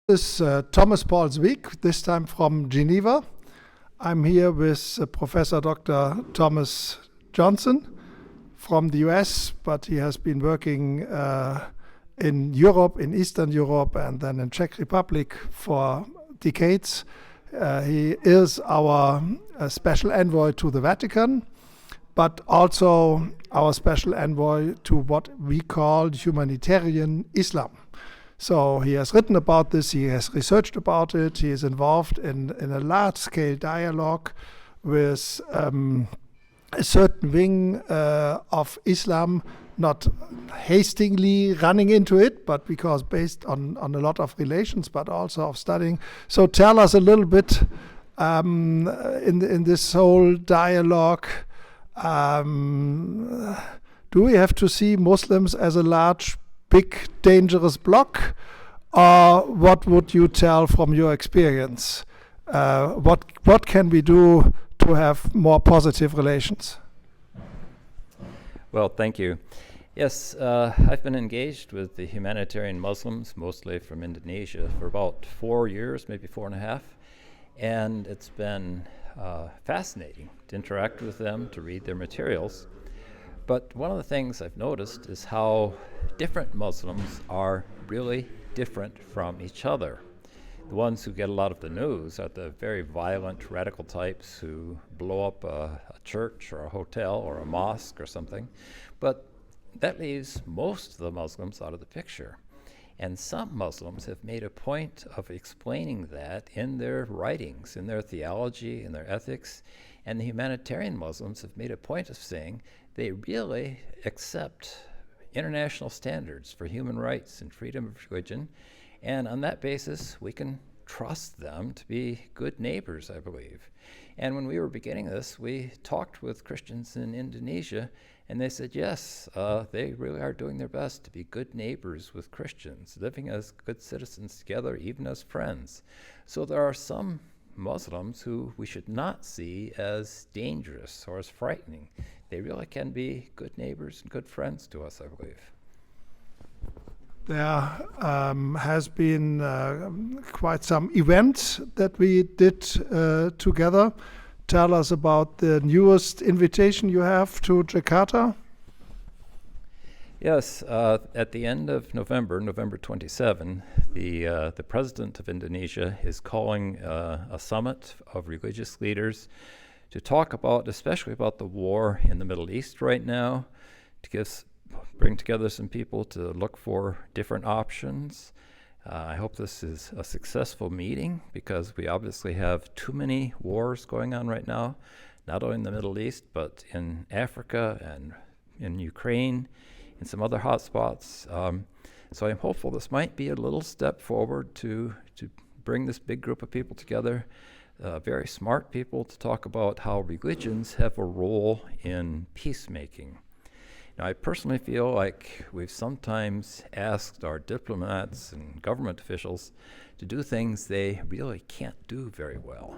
This is Thomas Paul's Week, this time from Geneva. I'm here with Professor Dr. Thomas Johnson from the US, but he has been working in Europe, in Eastern Europe, and then in Czech Republic for decades. He is our special envoy to the Vatican, but also our special envoy to what we call humanitarian Islam. So he has written about this, he has researched about it, he is involved in a large-scale dialogue with a certain wing of Islam, not hastily running into it, but because based on a lot of relations, but also of studying. So tell us a little bit in this whole dialogue, do we have to see Muslims as a large, big, dangerous bloc, or what would you tell from your experience? What can we do to have more positive relations? Well, thank you. Yes, I've been engaged with the humanitarian Muslims, mostly from Indonesia, for about 4 years, maybe 4.5, and it's been fascinating to interact with them, to read their materials. But one of the things I've noticed is how different Muslims are really different from each other. The ones who get a lot of the news are the very violent, radical types who blow up a church or a hotel or a mosque or something. But that leaves most of the Muslims out of the picture. And some Muslims have made a point of explaining that in their writings, in their theology, in their ethics. And the humanitarian Muslims have made a point of saying they really accept international standards for human rights and freedom of religion. And on that basis, we can trust them to be good neighbors, I believe. And when we were beginning this, we talked with Christians in Indonesia, and they said, yes, they really are doing their best to be good neighbors with Christians, living as good citizens together, even as friends. So there are some Muslims who we should not see as dangerous or as frightening. They really can be good neighbors and good friends to us, I believe. There has been quite some events that we did together. Tell us about the newest invitation you have to Jakarta. Yes, at the end of November 27, the president of Indonesia is calling a summit of religious leaders to talk about, especially about the war in the Middle East right now, to bring together some people to look for different options. I hope this is a successful meeting because we obviously have too many wars going on right now, not only in the Middle East, but in Africa and in Ukraine, in some other hot spots. So I'm hopeful this might be a little step forward to bring this big group of people together, very smart people, to talk about how religions have a role in peacemaking. Now, I personally feel like we've sometimes asked our diplomats and government officials to do things they really can't do very well.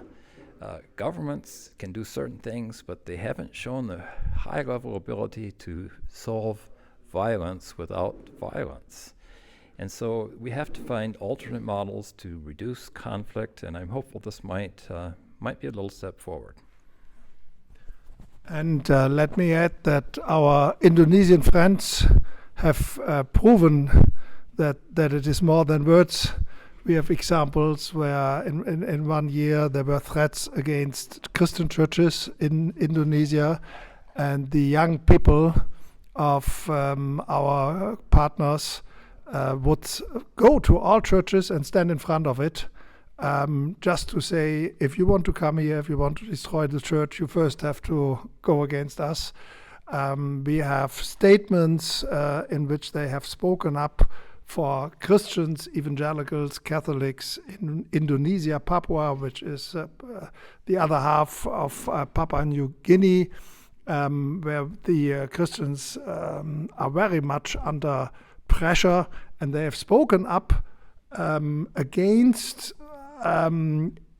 Governments can do certain things, but they haven't shown the high-level ability to solve violence without violence. And so we have to find alternate models to reduce conflict, and I'm hopeful this might be a little step forward. And let me add that our Indonesian friends have proven that it is more than words. We have examples where in 1 year there were threats against Christian churches in Indonesia, and the young people of our partners would go to all churches and stand in front of it, just to say, if you want to come here, if you want to destroy the church, you first have to go against us. We have statements in which they have spoken up for Christians, evangelicals, Catholics in Indonesia, Papua, which is the other half of Papua New Guinea, where the Christians are very much under pressure, and they have spoken up against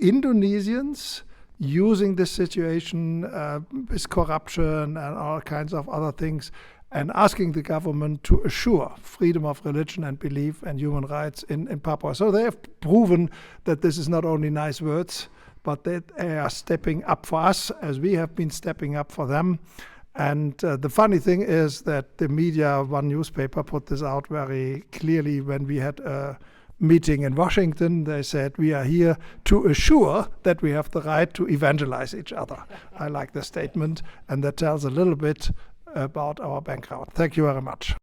Indonesians using this situation with corruption and all kinds of other things and asking the government to assure freedom of religion and belief and human rights in Papua. So they have proven that this is not only nice words, but that they are stepping up for us as we have been stepping up for them. And the funny thing is that the media, one newspaper put this out very clearly when we had a meeting in Washington. They said, we are here to assure that we have the right to evangelize each other. I like the statement, and that tells a little bit about our background. Thank you very much.